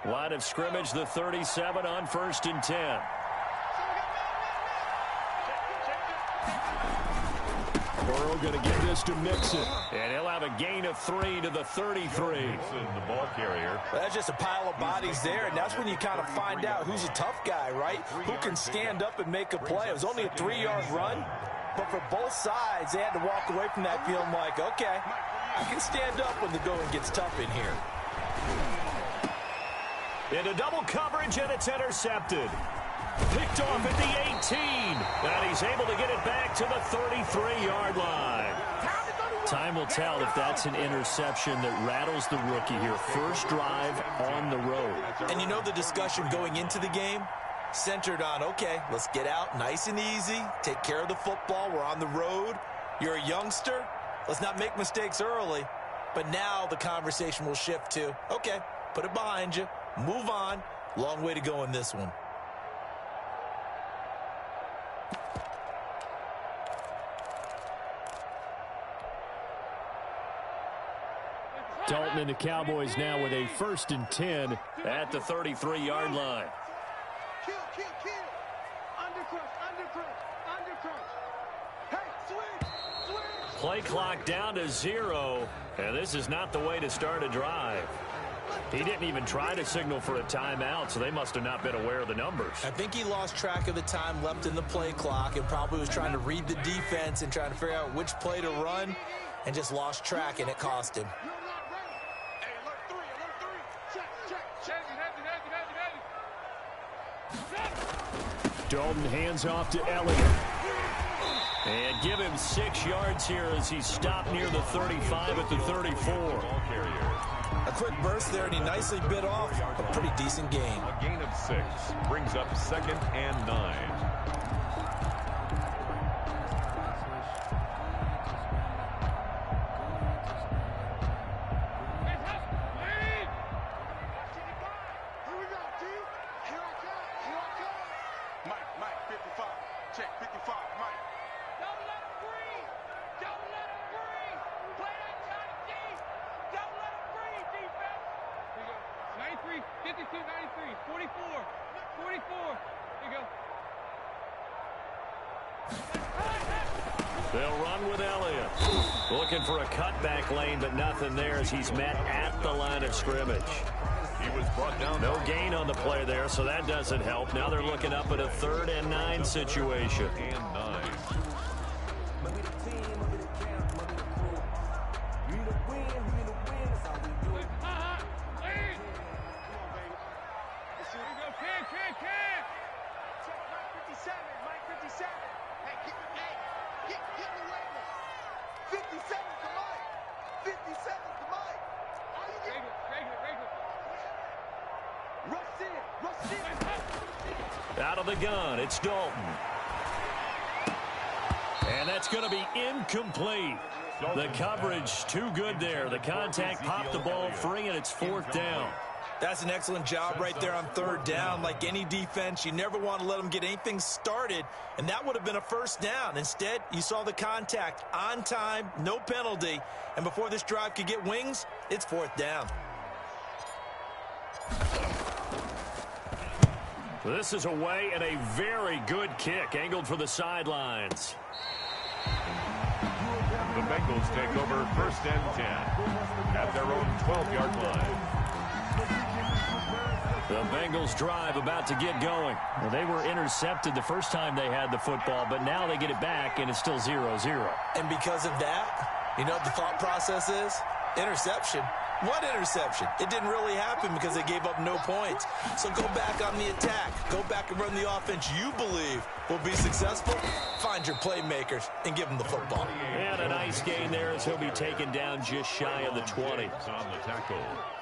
Line of scrimmage, the 37 on 1st and 10. Burrow going to get this to Mixon. And he'll have a gain of 3 to the 33. The ball carrier. That's just a pile of bodies there, and that's when you kind of find out who's a tough guy, right? Who can stand up and make a play. It was only a 3-yard run, but for both sides, they had to walk away from that feeling like, okay, I can stand up when the going gets tough in here. Into double coverage, and it's intercepted. Picked off at the 18, and he's able to get it back to the 33-yard line. Time will tell if that's an interception that rattles the rookie here. First drive on the road. And you know the discussion going into the game? Centered on, okay, let's get out nice and easy, take care of the football, we're on the road. You're a youngster, let's not make mistakes early. But now the conversation will shift to, okay, put it behind you, move on. Long way to go in this one. Dalton and the Cowboys now with a 1st and 10 at the 33-yard line. Kill. Undercrush. Hey, switch. Play clock down to 0, and this is not the way to start a drive. He didn't even try to signal for a timeout, so they must have not been aware of the numbers. I think he lost track of the time left in the play clock and probably was trying to read the defense and trying to figure out which play to run and just lost track, and it cost him. Dalton hands off to Elliott. And give him 6 yards here as he's stopped near the 35 at the 34. A quick burst there, and he nicely bit off a pretty decent gain. A gain of 6 brings up 2nd and 9. They'll run with Elliott. Looking for a cutback lane, but nothing there as he's met at the line of scrimmage. He was brought down. No gain on the play there, so that doesn't help. Now they're looking up at a 3rd and 9 situation. And 9. Out of the gun, it's Dalton. And that's going to be incomplete. The coverage too good there. The contact popped the ball free, and it's 4th down. That's an excellent job right there on 3rd down. Like any defense, you never want to let them get anything started, and that would have been a 1st down. Instead, you saw the contact on time, no penalty, and before this drive could get wings, it's 4th down. This is away, and a very good kick angled for the sidelines. The Bengals take over 1st and 10 at their own 12-yard line. The Bengals drive about to get going. Well, they were intercepted the first time they had the football, but now they get it back, and it's still 0-0. And because of that, you know what the thought process is? Interception. What interception? It didn't really happen because they gave up no points. So go back on the attack. Go back and run the offense you believe will be successful. Find your playmakers and give them the football. And a nice gain there as he'll be taken down just shy of the 20. On the tackle.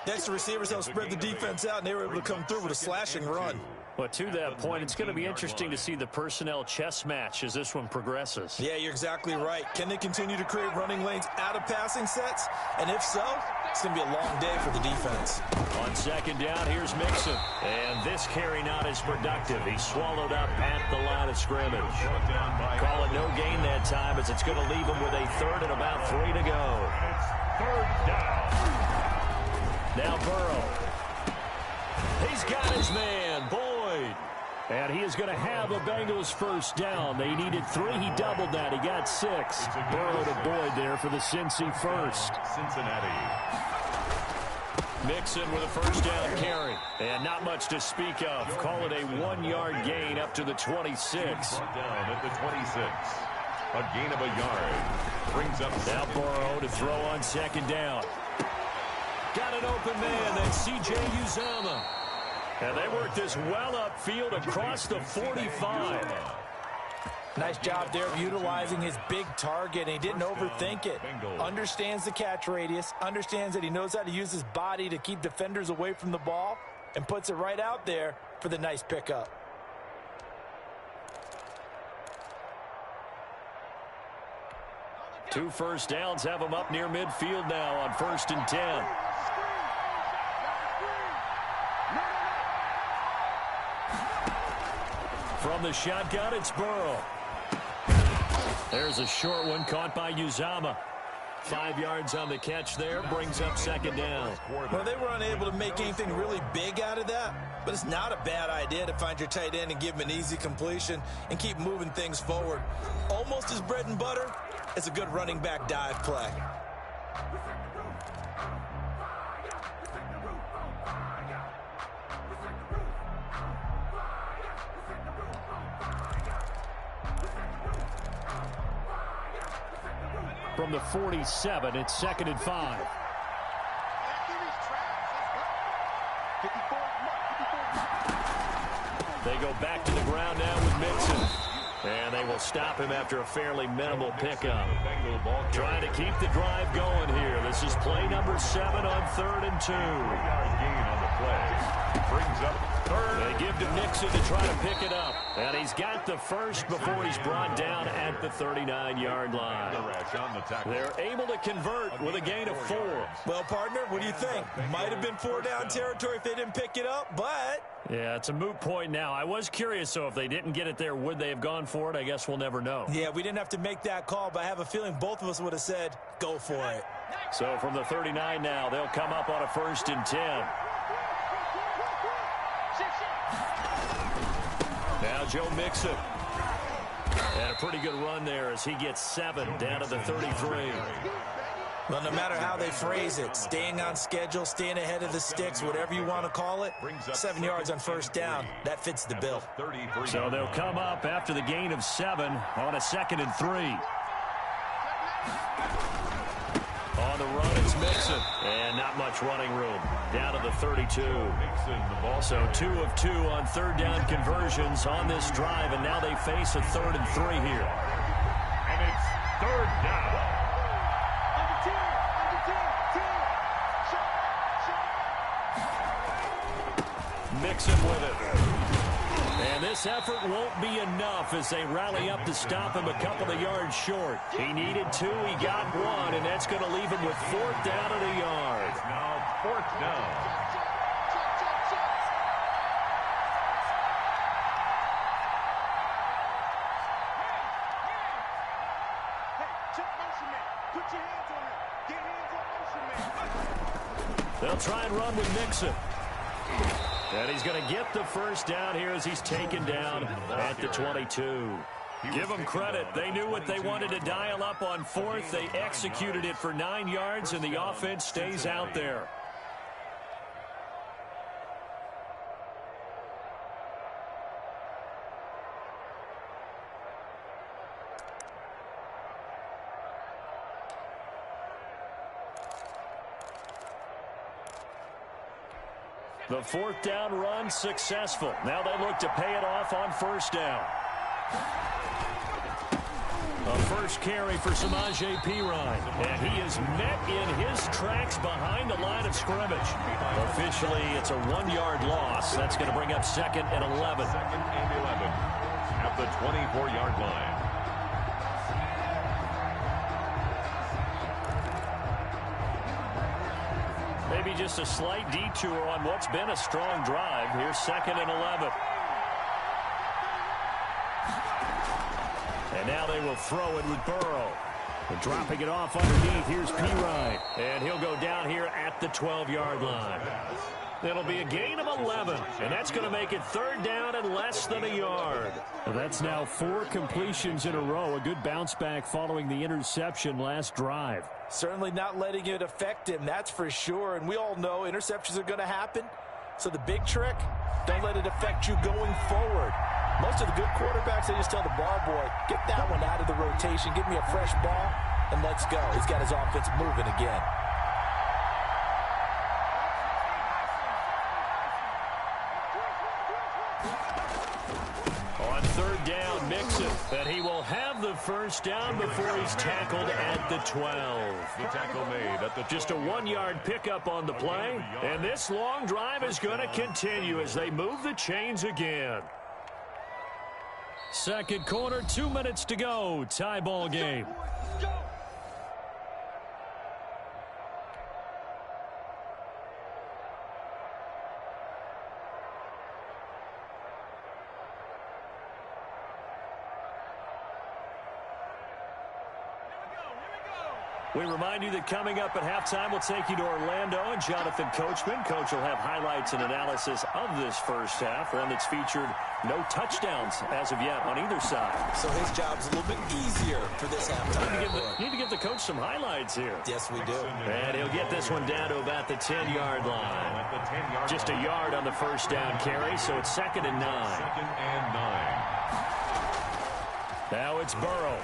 Next, the receivers helped spread the defense out, and they were able to come through with a slashing run. Well, to that point, it's going to be interesting to see the personnel chess match as this one progresses. Yeah, you're exactly right. Can they continue to create running lanes out of passing sets? And if so, it's going to be a long day for the defense. On 2nd down, here's Mixon. And this carry not as productive. He swallowed up at the line of scrimmage. Call it no gain that time as it's going to leave him with a 3rd and about 3 to go. It's 3rd down. Now Burrow. got his man, Boyd. And he is going to have a Bengals first down. They needed 3. He doubled that. He got 6. Burrow to Boyd there for the Cincy first. Cincinnati. Mixon with a first down carry. And not much to speak of. Call it a 1-yard gain up to the 26. Brought down at the 26. A gain of a yard. Brings up now Burrow to throw on second down. Got an open man. That's C.J. Uzomah. And they work this well upfield across the 45. Nice job there of utilizing his big target. And he didn't overthink it. Understands the catch radius. Understands that he knows how to use his body to keep defenders away from the ball. And puts it right out there for the nice pickup. Two first downs have him up near midfield now on 1st and 10. From the shotgun, it's Burrow. There's a short one caught by Uzomah. 5 yards on the catch there, brings up second down. Well, they were unable to make anything really big out of that, but it's not a bad idea to find your tight end and give him an easy completion and keep moving things forward. Almost his bread and butter. It's a good running back dive play. From the 47, it's 2nd and 5. They go back to the ground now with Mixon. And they will stop him after a fairly minimal pickup. Trying to keep the drive going here. This is play number 7 on 3rd and 2. 3-yard gain on the play. Brings up 3rd. They give to Mixon to try to pick it up. And he's got the first before he's brought down at the 39-yard line. They're able to convert with a gain of 4. Well, partner, what do you think? Might have been 4 down territory if they didn't pick it up, but... Yeah, it's a moot point now. I was curious, so if they didn't get it there, would they have gone for it? I guess we'll never know. Yeah, we didn't have to make that call, but I have a feeling both of us would have said, go for it. So from the 39 now, they'll come up on a 1st and 10. Now Joe Mixon. And a pretty good run there as he gets 7 down to the 33. Well, no matter how they phrase it, staying on schedule, staying ahead of the sticks, whatever you want to call it, 7 yards on 1st down, that fits the bill. So they'll come up after the gain of 7 on a 2nd and 3. On the run, it's Mixon. And not much running room. Down to the 32. So 2 of 2 on 3rd down conversions on this drive, and now they face a 3rd and 3 here. And it's 3rd down. Mixon with it. And this effort won't be enough as they rally up to stop him a couple of yards short. He needed 2, he got 1, and that's going to leave him with 4th down and a yard. It's now 4th down. They'll try and run with Mixon. And he's going to get the first down here as he's taken down at the 22. Give them credit. They knew what they wanted to dial up on 4th. They executed it for 9 yards, and the offense stays out there. The 4th down run successful. Now they look to pay it off on 1st down. A first carry for Samaje Perine. And he is met in his tracks behind the line of scrimmage. Officially, it's a 1-yard loss. That's going to bring up 2nd and 11. 2nd and 11 at the 24-yard line. Maybe just a slight detour on what's been a strong drive. Here's 2nd and 11. And now they will throw it with Burrow. And dropping it off underneath, here's Perine. And he'll go down here at the 12-yard line. It'll be a gain of 11, and that's going to make it third down and less than a yard. Well, that's now 4 completions in a row. A good bounce back following the interception last drive. Certainly not letting it affect him, that's for sure. And we all know interceptions are going to happen. So the big trick, don't let it affect you going forward. Most of the good quarterbacks, they just tell the ball boy, get that one out of the rotation, give me a fresh ball, and let's go. He's got his offense moving again. On third down, Mixon, and he will have the first down before he's tackled at the 12. The tackle made at the 12. Just a 1-yard pickup on the play, and this long drive is going to continue as they move the chains again. Second quarter, 2 minutes to go. Tie ball game. We remind you that coming up at halftime, we'll take you to Orlando and Jonathan Coachman. Coach will have highlights and analysis of this first half, one that's featured no touchdowns as of yet on either side. So his job's a little bit easier for this halftime. Need to give the coach some highlights here. Yes, we do. And he'll get this one down to about the 10-yard line. Just a yard on the first down carry, so it's 2nd and 9. 2nd and 9. Now it's Burrow.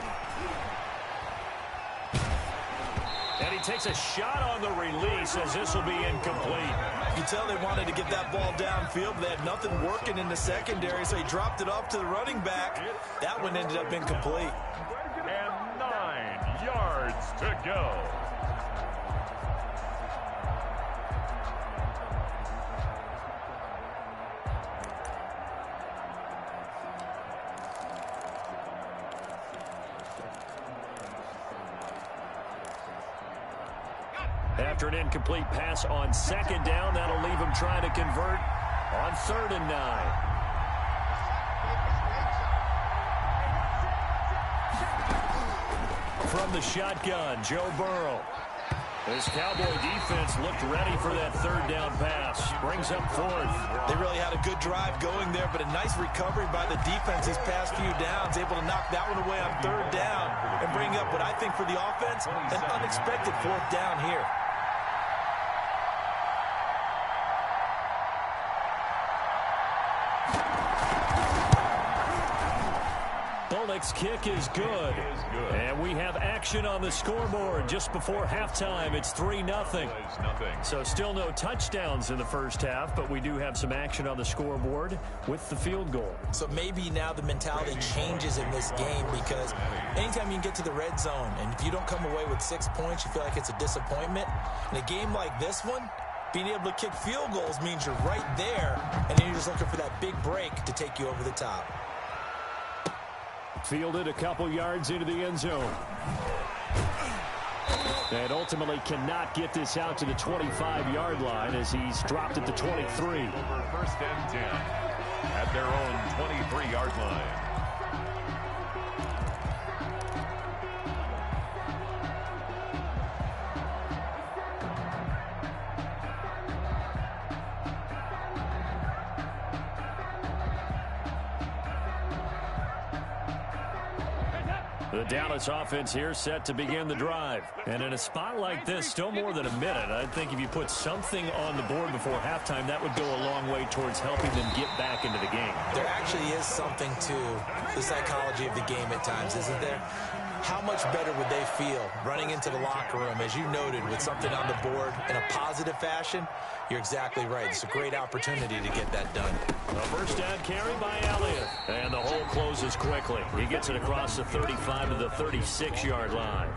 And he takes a shot on the release as this will be incomplete. You tell they wanted to get that ball downfield, but they had nothing working in the secondary, so he dropped it off to the running back. That one ended up incomplete. And 9 yards to go. After an incomplete pass on 2nd down, that'll leave him trying to convert on 3rd and 9. From the shotgun, Joe Burrow. This Cowboy defense looked ready for that 3rd down pass. Brings up 4th. They really had a good drive going there, but a nice recovery by the defense these past few downs. Able to knock that one away on 3rd down and bring up what I think for the offense, an unexpected 4th down here. Bullock's kick is good. And we have action on the scoreboard just before halftime. It's 3-0. So still no touchdowns in the first half, but we do have some action on the scoreboard with the field goal. So maybe now the mentality changes in this game, because anytime you can get to the red zone, and if you don't come away with 6 points, you feel like it's a disappointment. In a game like this one, being able to kick field goals means you're right there, and then you're just looking for that big break to take you over the top. Fielded a couple yards into the end zone. And ultimately cannot get this out to the 25-yard line as he's dropped at the 23. Over 1st and 10 at their own 23-yard line. The Dallas offense here set to begin the drive. And in a spot like this, still more than a minute, I think if you put something on the board before halftime, that would go a long way towards helping them get back into the game. There actually is something to the psychology of the game at times, isn't there? How much better would they feel running into the locker room, as you noted, with something on the board in a positive fashion? You're exactly right. It's a great opportunity to get that done. A first down carry by Elliott. And the hole closes quickly. He gets it across the 35 to the 36-yard line.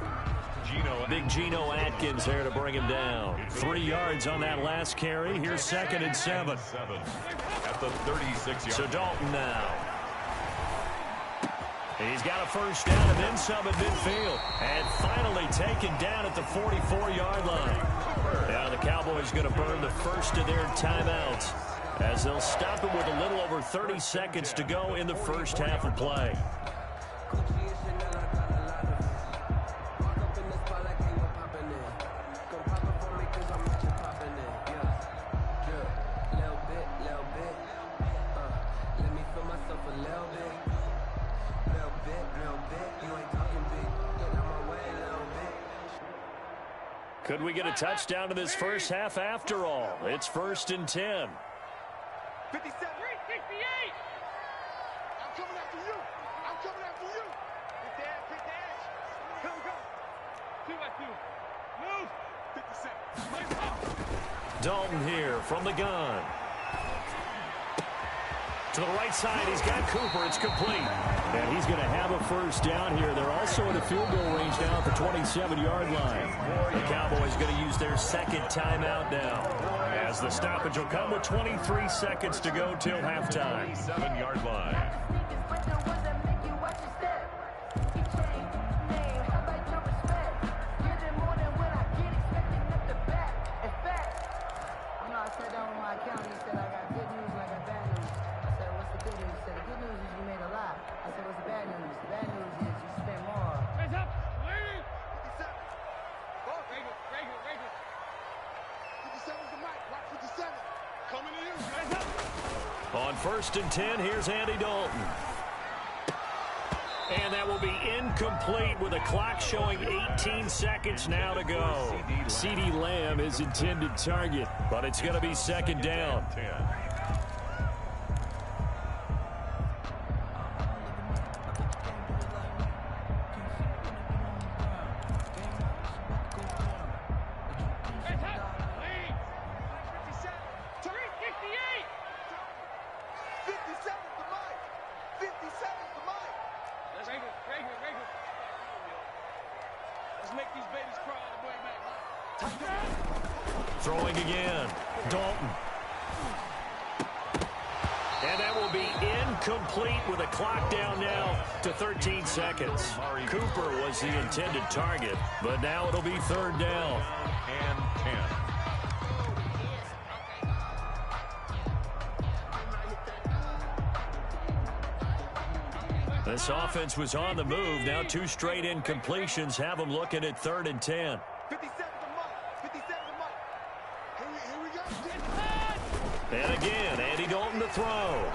Big Geno Atkins there to bring him down. 3 yards on that last carry. Here's 2nd and 7. At the 36-yard. So Dalton now. He's got a first down and then some at midfield. And finally taken down at the 44-yard line. Now the Cowboys going to burn the first of their timeouts as they'll stop it with a little over 30 seconds to go in the first half of play. Could we get a touchdown to this first half after all? It's 1st and 10. 57. 368. I'm coming after you. I'm coming after you. Pick the edge. Come, go. 2-by-2. Move. 57. Dalton here from the gun. To the right side, he's got Cooper. It's complete. And he's going to have a first down here. They're also in a field goal range now at the 27-yard line. The Cowboys going to use their second timeout now, as the stoppage will come with 23 seconds to go till halftime. 7-yard line. On 1st and 10, here's Andy Dalton. And that will be incomplete with the clock showing 18 seconds now to go. CeeDee Lamb is intended target, but it's going to be second down. 10. Throwing again. Dalton. And that will be incomplete with a clock down now to 13 seconds. Cooper was the intended target, but now it'll be 3rd down. And 10. This offense was on the move. Now 2 straight incompletions have them looking at 3rd and 10. 57 Here we go. And again, Andy Dalton to throw.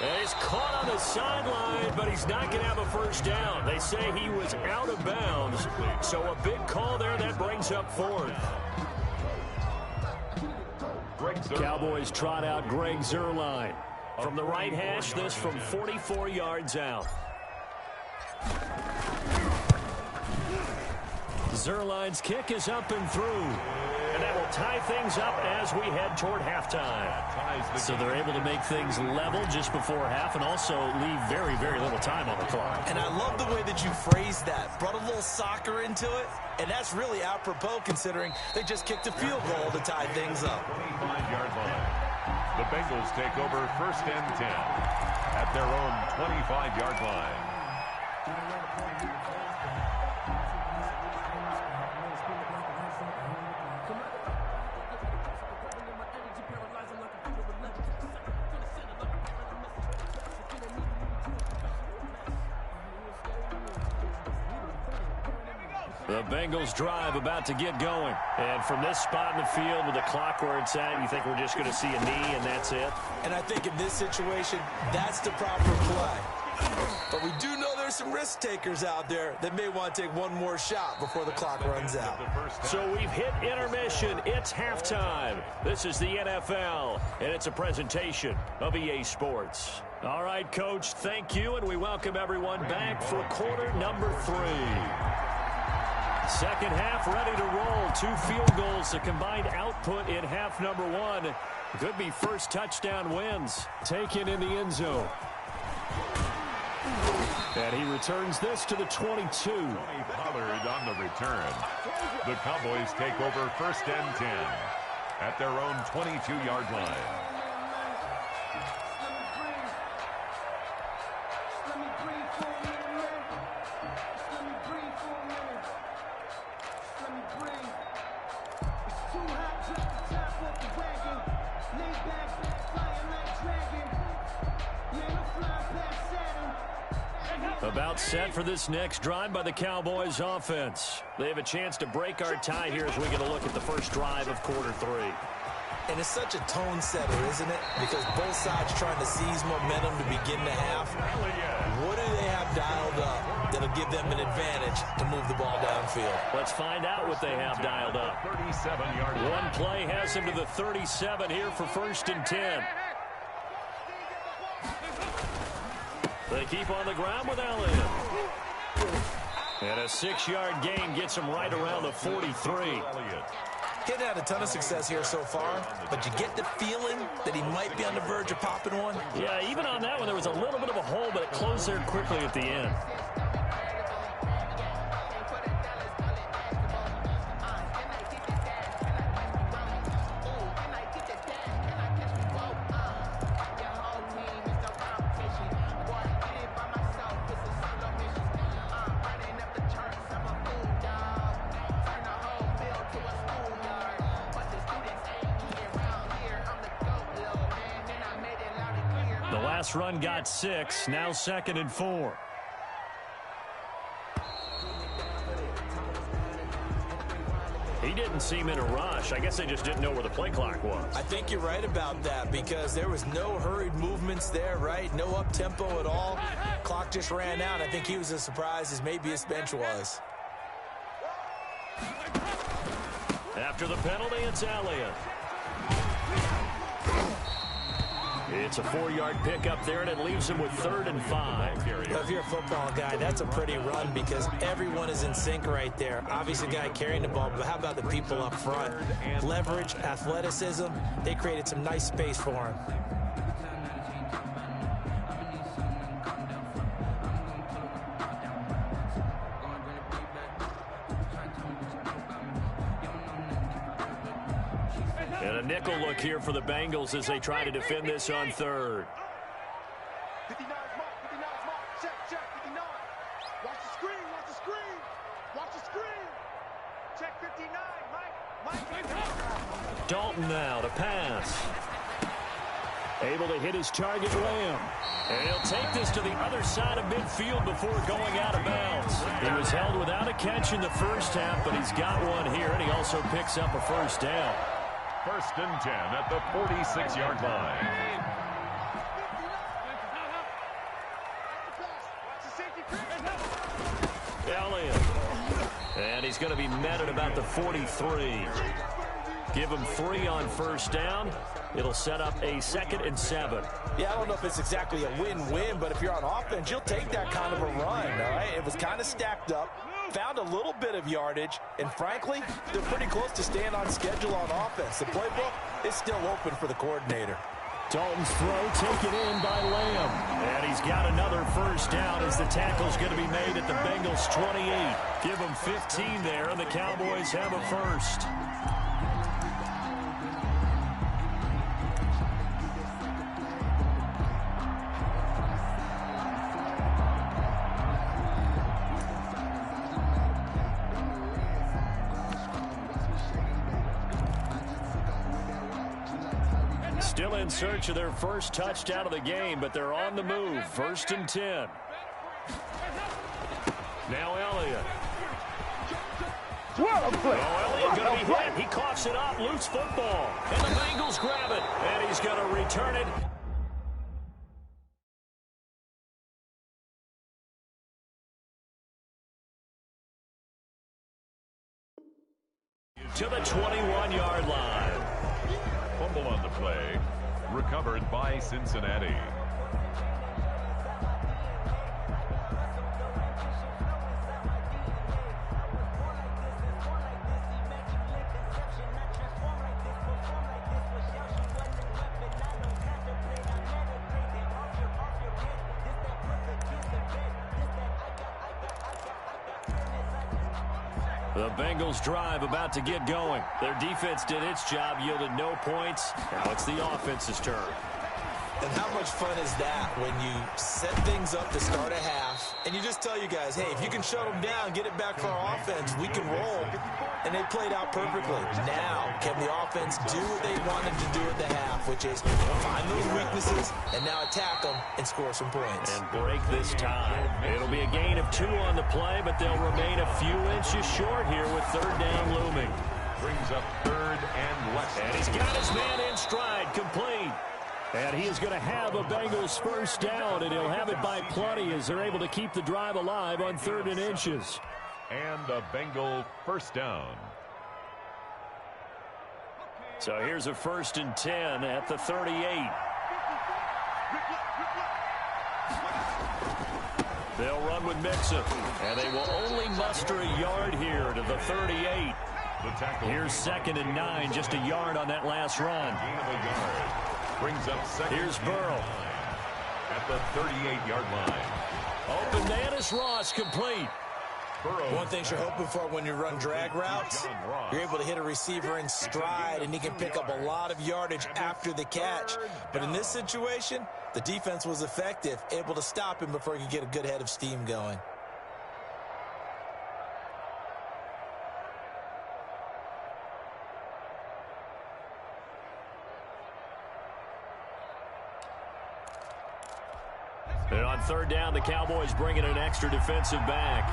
And he's caught on the sideline, but he's not going to have a first down. They say he was out of bounds, so a big call there that brings up 4th. Cowboys trot out Greg Zuerlein. From the right hash, this from 44 yards out. Zuerlein's kick is up and through. And that will tie things up as we head toward halftime. So they're able to make things level just before half and also leave very, very little time on the clock. And I love the way that you phrased that. Brought a little soccer into it. And that's really apropos considering they just kicked a field goal to tie things up. 25-yard line. The Bengals take over 1st and 10 at their own 25-yard line. The Bengals drive about to get going. And from this spot in the field with the clock where it's at, you think we're just going to see a knee and that's it? And I think in this situation, that's the proper play. But we do know there's some risk takers out there that may want to take one more shot before the clock runs out. So we've hit intermission. It's halftime. This is the NFL, and it's a presentation of EA Sports. All right, Coach, thank you, and we welcome everyone back for quarter number 3. Second half ready to roll. 2 field goals, the combined output in half number 1. Could be first touchdown wins. Taken in the end zone. And he returns this to the 22. Tony Pollard on the return. The Cowboys take over 1st and 10 at their own 22-yard line. About set for this next drive by the Cowboys offense. They have a chance to break our tie here as we get a look at the first drive of quarter 3. And it's such a tone setter, isn't it? Because both sides trying to seize momentum to begin the half. What do they have dialed up that'll give them an advantage to move the ball downfield? Let's find out what they have dialed up. 37-yard line. One play has him to the 37 here for 1st and 10. They keep on the ground with Elliott. And a 6-yard gain gets him right around the 43. Hitting had a ton of success here so far, but you get the feeling that he might be on the verge of popping one. Yeah, even on that one, there was a little bit of a hole, but it closed there quickly at the end. Run got 6, now 2nd and 4. He didn't seem in a rush. I guess they just didn't know where the play clock was. I think you're right about that because there was no hurried movements there, right? No up-tempo at all. Clock just ran out. I think he was as surprised as maybe his bench was. After the penalty, it's Elliott. It's a 4-yard pickup there, and it leaves him with 3rd and 5. Well, if you're a football guy, that's a pretty run because everyone is in sync right there. Obviously, the guy carrying the ball, but how about the people up front? Leverage, athleticism, they created some nice space for him. And a nickel look here for the Bengals as they try to defend this on 3rd. 59's mark, 59's mark. Check, 59. Watch the screen, watch the screen. Watch the screen. Check 59, Mike. Dalton now to pass. Able to hit his target, Lamb. And he'll take this to the other side of midfield before going out of bounds. He was held without a catch in the first half, but he's got one here, and he also picks up a 1st down. 1st and 10 at the 46-yard line. Elliott. And he's going to be met at about the 43. Give him 3 on 1st down. It'll set up a 2nd and 7. Yeah, I don't know if it's exactly a win-win, but if you're on offense, you'll take that kind of a run, all right? It was kind of stacked up, found a little bit of yardage, and frankly, they're pretty close to staying on schedule on offense. The playbook is still open for the coordinator. Dalton's throw taken in by Lamb. And he's got another 1st down as the tackle's going to be made at the Bengals 28. Give them 15 there, and the Cowboys have a 1st. Still in search of their 1st touchdown of the game, but they're on the move. 1st and 10. Now Elliott. Elliott going to be hit. He coughs it up. Loose football. And the Bengals grab it. And he's going to return it. To the 21-yard line. Fumble on the play, recovered by Cincinnati. The Bengals drive about to get going. Their defense did its job, yielded no points. Now it's the offense's turn. And how much fun is that when you set things up to start a half and you just tell you guys, hey, if you can shut them down, get it back for our offense, we can roll. And they played out perfectly. Now, can the offense do what they wanted to do at the half, which is find those weaknesses and now attack them and score some points. And break this tie. It'll be a gain of 2 on the play, but they'll remain a few inches short here with 3rd down looming. Brings up 3rd and less. And he's got his man in stride, complete. And he is going to have a Bengals first down, and he'll have it by plenty as they're able to keep the drive alive on 3rd and inches. And a Bengal first down. So here's a 1st and 10 at the 38. They'll run with Mixon, and they will only muster a yard here to the 38. Here's 2nd and 9, just a yard on that last run. Gain of a yard. Brings up 2nd. Here's Burrow. At the 38-yard line. Open man is Ross, complete. Burrow. One thing you're hoping for when you run drag routes, you're able to hit a receiver in stride, and he can pick up a lot of yardage after the catch. But in this situation, the defense was effective, able to stop him before he could get a good head of steam going. And on 3rd down, the Cowboys bring in an extra defensive back.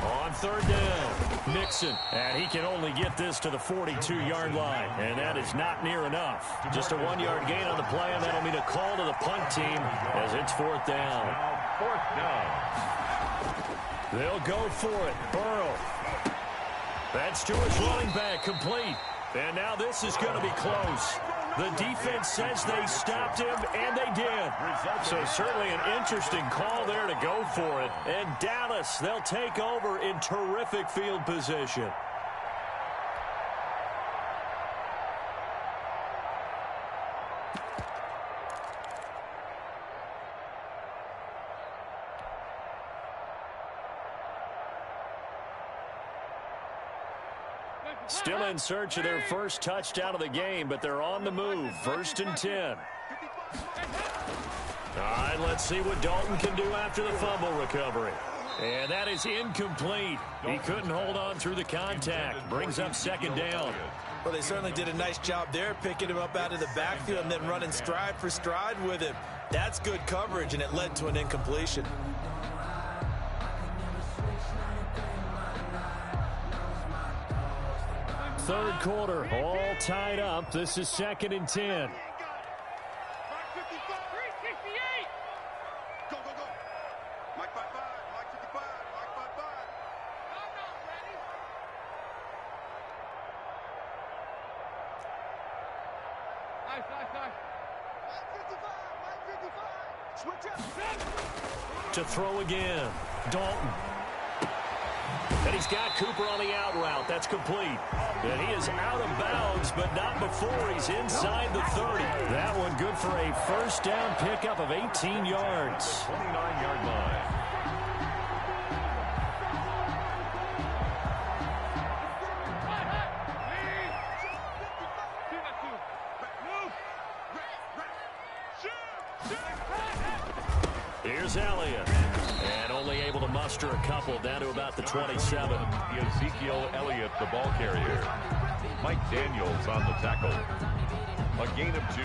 On 3rd down, Mixon. And he can only get this to the 42-yard line. And that is not near enough. Just a 1-yard gain on the play, and that'll mean a call to the punt team as it's 4th down. Now 4th down. They'll go for it. Burrow. That's to his running back, complete. And now this is going to be close. The defense says they stopped him, and they did. So certainly an interesting call there to go for it. And Dallas, they'll take over in terrific field position. Still in search of their first touchdown of the game, but they're on the move. 1st and 10. All right, let's see what Dalton can do after the fumble recovery. And that is incomplete. He couldn't hold on through the contact. Brings up 2nd down. Well, they certainly did a nice job there, picking him up out of the backfield and then running stride for stride with him. That's good coverage, and it led to an incompletion. Third quarter, all tied up. This is 2nd and 10. Go, go, go. Mike 55, Mike 55, Mike 55. Nice. Mike 55, Mike 55. Switch up. To throw again, Dalton. And he's got Cooper on the out route. That's complete. And he is out of bounds, but not before he's inside the 30. That one good for a first down pickup of 18 yards. 29-yard line. Here's Elliott. And only able to muster a couple down to about the 27. Ezekiel Elliott, the ball carrier. Mike Daniels on the tackle. A gain of 2.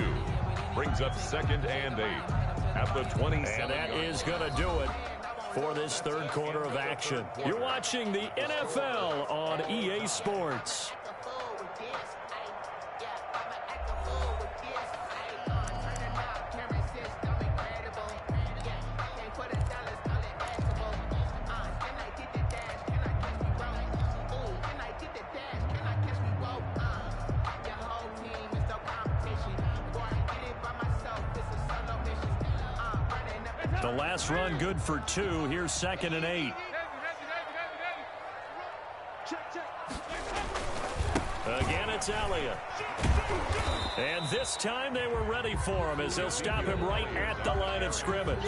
Brings up 2nd and 8 at the 27. And that is going to do it for this third quarter of action. You're watching the NFL on EA Sports. The last run good for 2. Here's 2nd and 8. Again, it's Elliott. And this time they were ready for him as they'll stop him right at the line of scrimmage.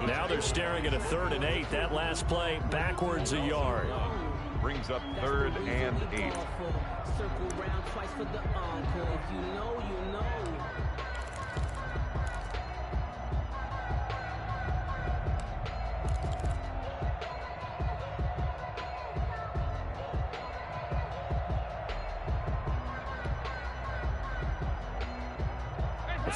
Now they're staring at a 3rd and 8. That last play backwards a yard. Brings up 3rd and 8. Circle round twice for the encore. If you know, you know.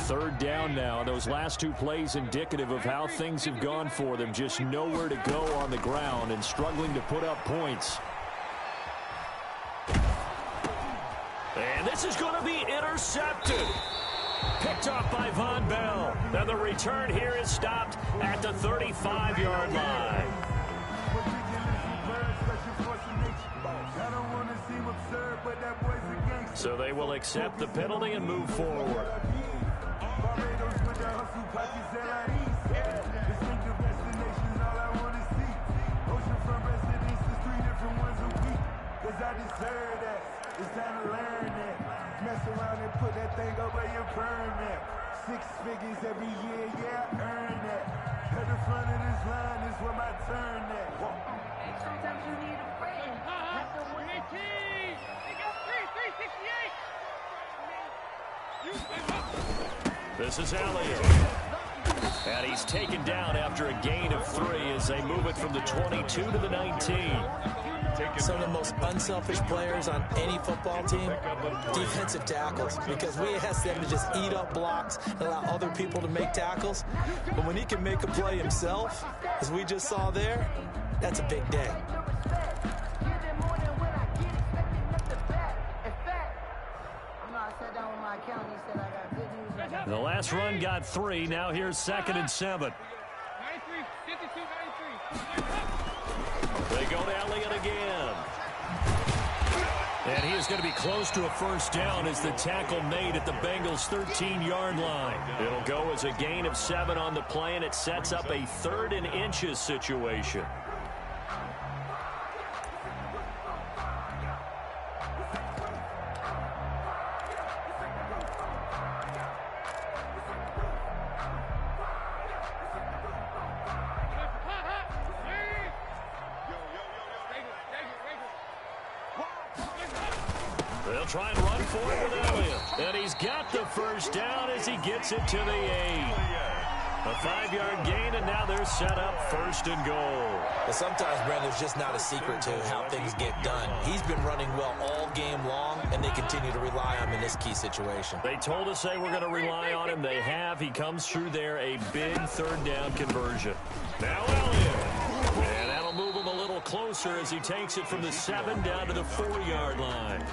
Third down now. Those last two plays indicative of how things have gone for them. Just nowhere to go on the ground and struggling to put up points. And this is going to be intercepted. Picked off by Von Bell. Now the return here is stopped at the 35-yard line. So they will accept the penalty and move forward. It's time to learn that. Mess around and put that thing over your permit. 6 figures every year, yeah, I earn that. At the front of this line is where my turn at. Sometimes you need a friend. They got 368. This is Elliott. And he's taken down after a gain of 3 as they move it from the 22 to the 19. Some of the most unselfish players on any football team, defensive tackles, because we ask them to just eat up blocks and allow other people to make tackles. But when he can make a play himself, as we just saw there, that's a big day. The last run got 3. Now here's 2nd and 7. 93, 52, 93. They go to Elliott again. And he is going to be close to a first down as the tackle made at the Bengals' 13-yard line. It'll go as a gain of 7 on the play, and it sets up a 3rd and inches situation. They'll try and run for it with Elliott. And he's got the first down as he gets it to the 8. A 5-yard gain, and now they're set up 1st and goal. But sometimes, Brandon, it's just not a secret to how things get done. He's been running well all game long, and they continue to rely on him in this key situation. They told us they were going to rely on him. They have. He comes through there, a big 3rd down conversion. Now Elliott. And that'll move him a little closer as he takes it from the 7 down to the 4-yard line.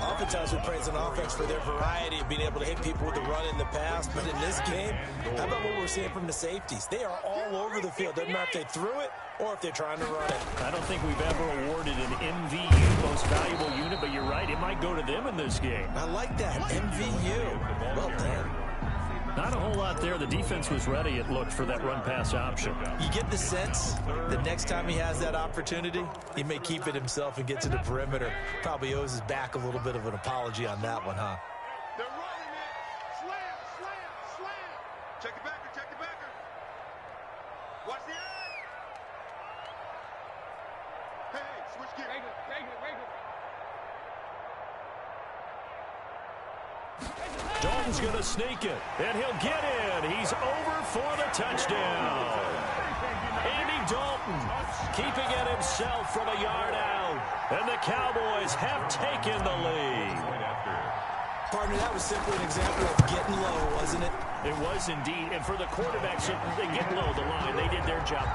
Oftentimes we praise an offense for their variety of being able to hit people with the run in the past, but in this game, how about what we're seeing from the safeties? They are all over the field. Doesn't matter if they threw it or if they're trying to run it. I don't think we've ever awarded an MVU, most valuable unit, but you're right, it might go to them in this game. I like that, MVU. Well done. Not a whole lot there. The defense was ready, it looked, for that run-pass option. You get the sense that next time he has that opportunity, he may keep it himself and get to the perimeter. Probably owes his back a little bit of an apology on that one, huh? They're running it. Slam, slam, slam. Check the backer, check the backer. Watch the eye. Hey, switch gear. Regular. Dalton's going to sneak it, and he'll get in. He's over for the touchdown. Andy Dalton keeping it himself from a yard out, and the Cowboys have taken the lead. Partner, that was simply an example of getting low, wasn't it? It was indeed, and for the quarterbacks, they get low the line. They did their job.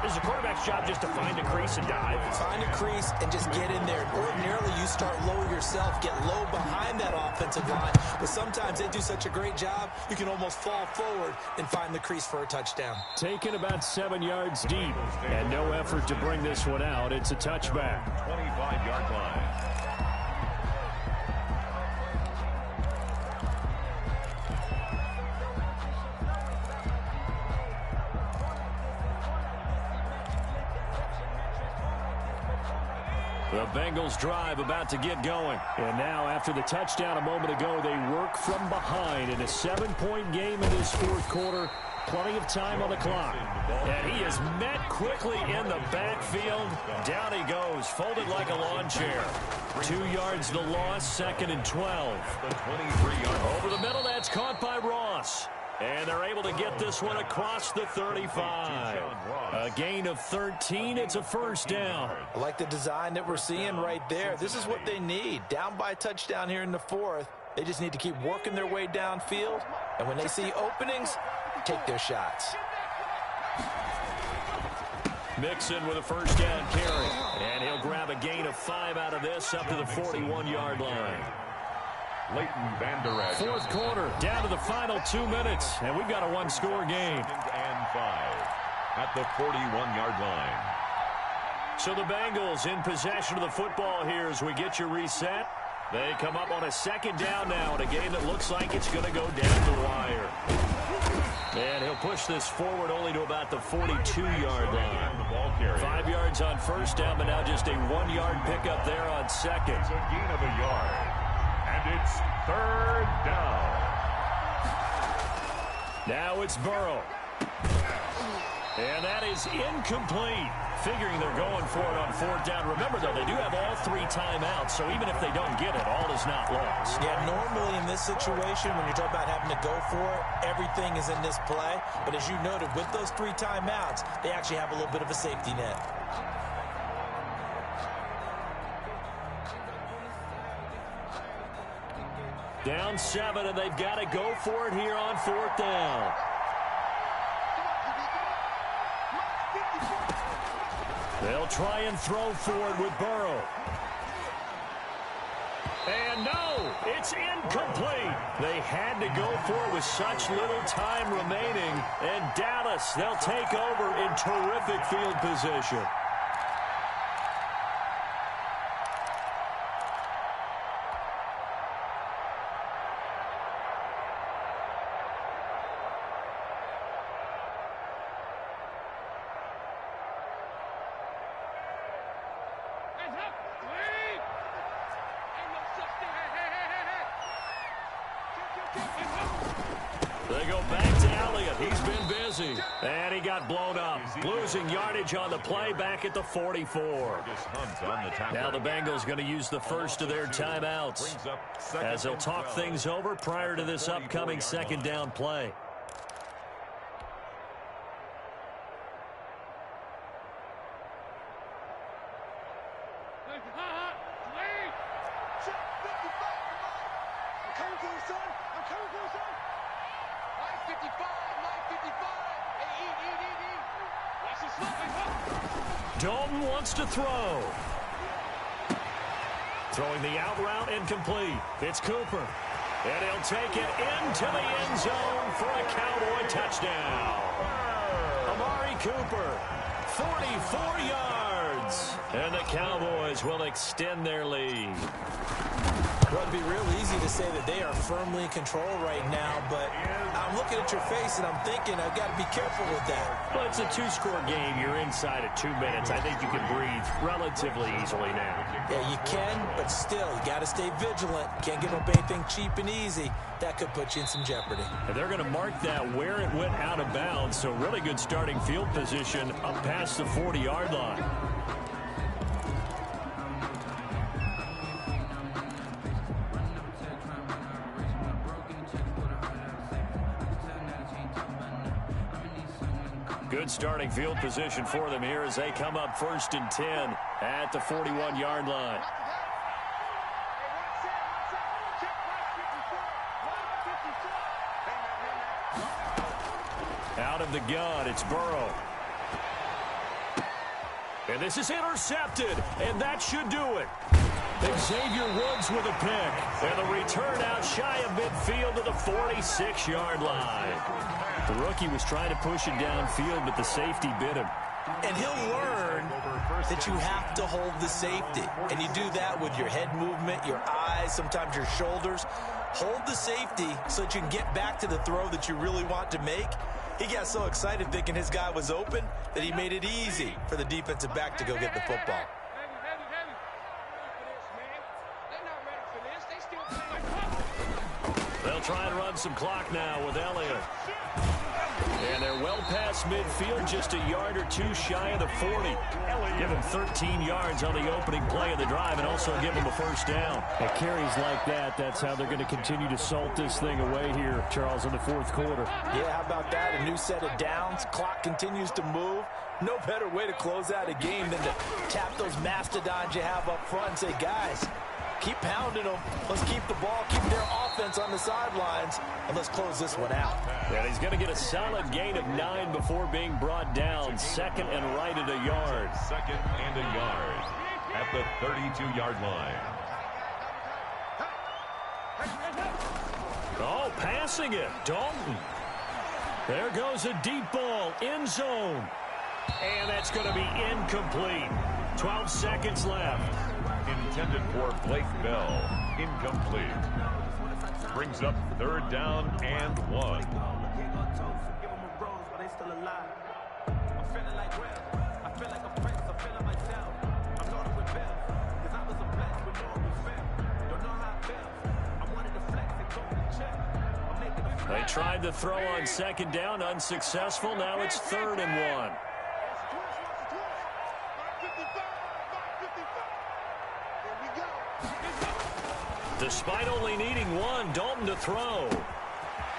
It's the quarterback's job just to find a crease and dive. Find a crease and just get in there. Ordinarily, you start low yourself, get low behind that offensive line. But sometimes they do such a great job, you can almost fall forward and find the crease for a touchdown. Taken about 7 yards deep, and no effort to bring this one out. It's a touchback. 25-yard line. The Bengals drive about to get going. And now, after the touchdown a moment ago, they work from behind in a 7-point game in this 4th quarter. Plenty of time on the clock. And he is met quickly in the backfield. Down he goes, folded like a lawn chair. 2 yards the loss, 2nd and 12. The 23-yard Over the middle, that's caught by Ross. And they're able to get this one across the 35. A gain of 13. It's a first down. I like the design that we're seeing right there. This is what they need. Down by a touchdown here in the 4th. They just need to keep working their way downfield, and when they see openings, take their shots. Mixon with a first down carry. And he'll grab a gain of 5 out of this up to the 41-yard line. Leighton Vander Esch. Fourth quarter, down to the final 2 minutes, and we've got a one-score game. 2nd and 5 at the 41-yard line. So the Bengals in possession of the football here as we get you reset. They come up on a second down now in a game that looks like it's going to go down the wire. And he'll push this forward only to about the 42-yard line. 5 yards on first down, but now just a 1-yard pickup there on second. It's a gain of a yard. And it's 3rd down. Now it's Burrow. And that is incomplete. Figuring they're going for it on 4th down. Remember, though, they do have all 3 timeouts, so even if they don't get it, all is not lost. Yeah, normally in this situation, when you're talking about having to go for it, everything is in this play. But as you noted, with those 3 timeouts, they actually have a little bit of a safety net. Down 7, and they've got to go for it here on 4th down. They'll try and throw forward with Burrow. And no, it's incomplete. They had to go for it with such little time remaining. And Dallas, they'll take over in terrific field position. They go back to Elliott. He's been busy. And he got blown up. Losing yardage on the play back at the 44. Now the Bengals going to use the first of their timeouts as they'll talk things over prior to this upcoming 2nd down play. Dalton wants to throw. Throwing the out route incomplete. It's Cooper. And he'll take it into the end zone for a Cowboy touchdown. Amari Cooper, 44 yards. And the Cowboys will extend their lead. Well, it'd be real easy to say that they are firmly in control right now, but I'm looking at your face and I'm thinking I've got to be careful with that. Well, it's a 2-score game. You're inside at 2 minutes. I think you can breathe relatively easily now. Yeah, you can, but still, you got to stay vigilant. Can't give up anything cheap and easy. That could put you in some jeopardy. And they're going to mark that where it went out of bounds, so really good starting field position up past the 40-yard line. Good starting field position for them here as they come up 1st and 10 at the 41-yard line. Out of the gun, it's Burrow. And this is intercepted, and that should do it. Xavier Woods with a pick. And the return out shy of midfield to the 46-yard line. The rookie was trying to push it downfield, but the safety bit him. And he'll learn that you have to hold the safety. And you do that with your head movement, your eyes, sometimes your shoulders. Hold the safety so that you can get back to the throw that you really want to make. He got so excited thinking his guy was open that he made it easy for the defensive back to go get the football. They'll try and run some clock now with Elliott. And they're well past midfield, just a yard or 2 shy of the 40. Give him 13 yards on the opening play of the drive and also give him a first down. At carries like that, that's how they're going to continue to salt this thing away here, Charles, in the 4th quarter. Yeah, how about that? A new set of downs. Clock continues to move. No better way to close out a game than to tap those mastodons you have up front and say, guys, Keep pounding them. Let's keep the ball, keep their offense on the sidelines, and let's close this one out. And he's going to get a solid gain of 9 before being brought down. Second and right at a yard. Second and a yard at the 32-yard line. Oh, passing it. Dalton. There goes a deep ball. End zone. And that's going to be incomplete. 12 seconds left. Intended for Blake Bell. Incomplete. Brings up third down and 1. They tried to throw on second down, unsuccessful. Now it's 3rd and 1. Despite only needing 1, Dalton to throw.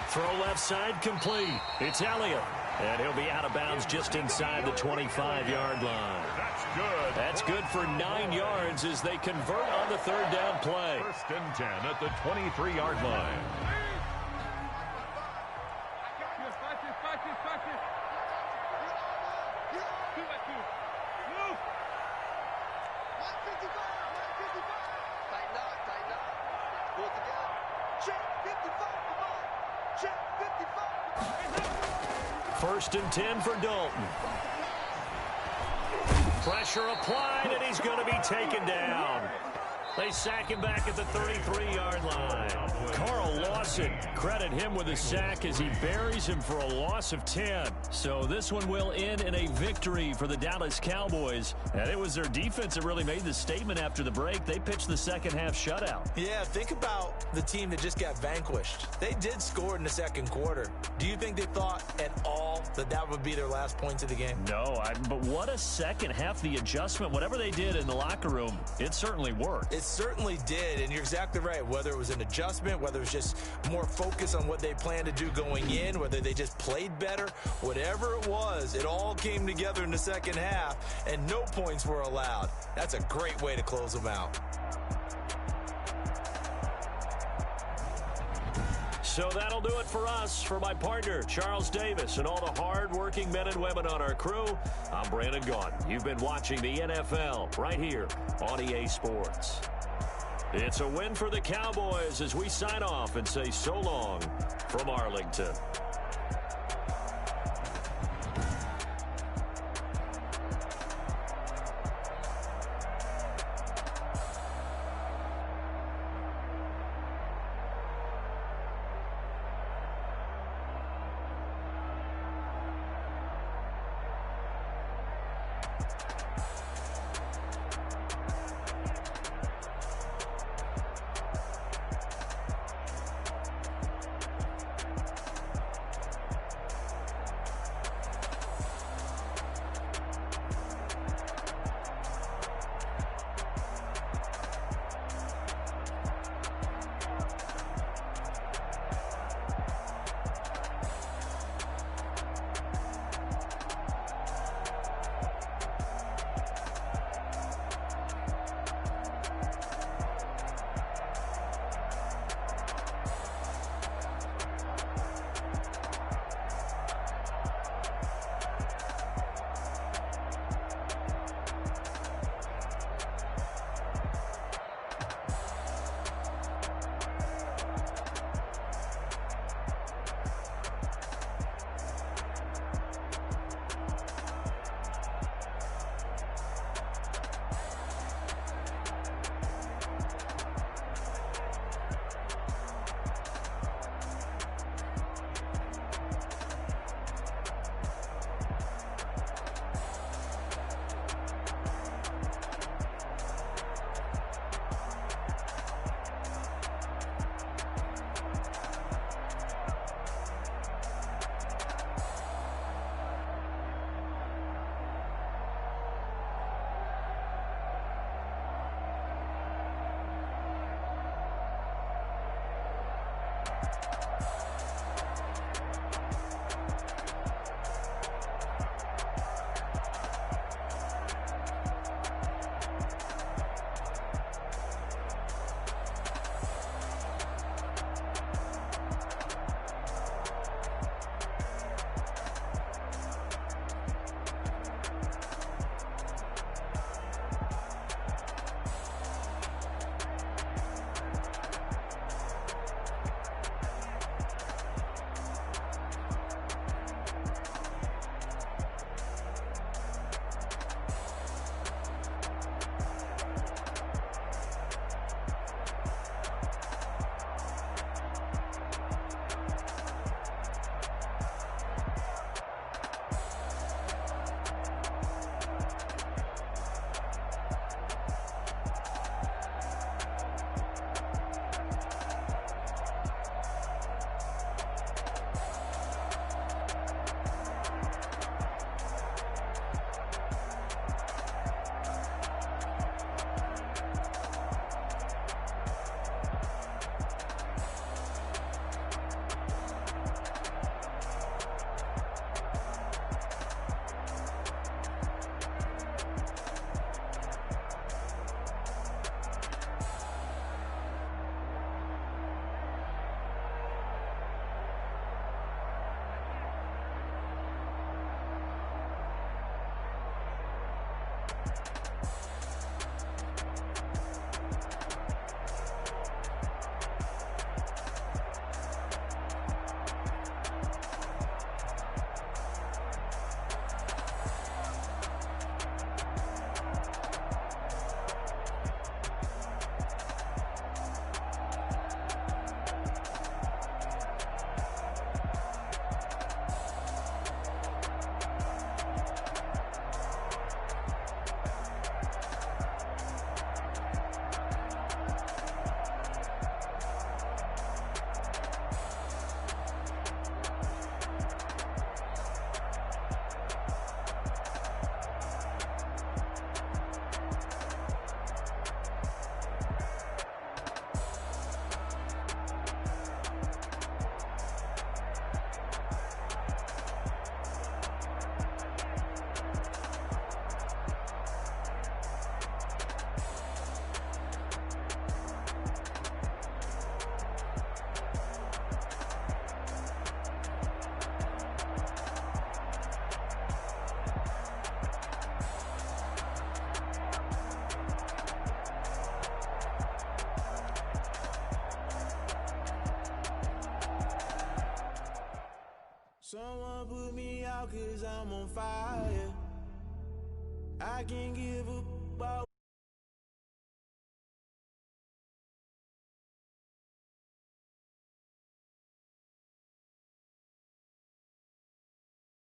Throw left side complete. It's Elliott. And he'll be out of bounds just inside the 25-yard line. That's good. That's good for 9 yards as they convert on the 3rd down play. 1st and 10 at the 23-yard line. First and 10 for Dalton. Pressure applied, and he's going to be taken down. They sack him back at the 33-yard line. Carl Lawson, credit him with a sack as he buries him for a loss of 10. So this one will end in a victory for the Dallas Cowboys. And it was their defense that really made the statement after the break. They pitched the second half shutout. Yeah, think about the team that just got vanquished. They did score in the second quarter. Do you think they thought at all that that would be their last points of the game? No, but what a second half. The adjustment, whatever they did in the locker room, it certainly worked. It certainly did, and you're exactly right. Whether it was an adjustment, whether it was just more focus on what they planned to do going in, whether they just played better, whatever it was, it all came together in the second half, and no points were allowed. That's a great way to close them out. So that'll do it for us. For my partner, Charles Davis, and all the hard-working men and women on our crew, I'm Brandon Gaudin. You've been watching the NFL right here on EA Sports. It's a win for the Cowboys as we sign off and say so long from Arlington. Someone put me out 'cause I'm on fire. I can give up about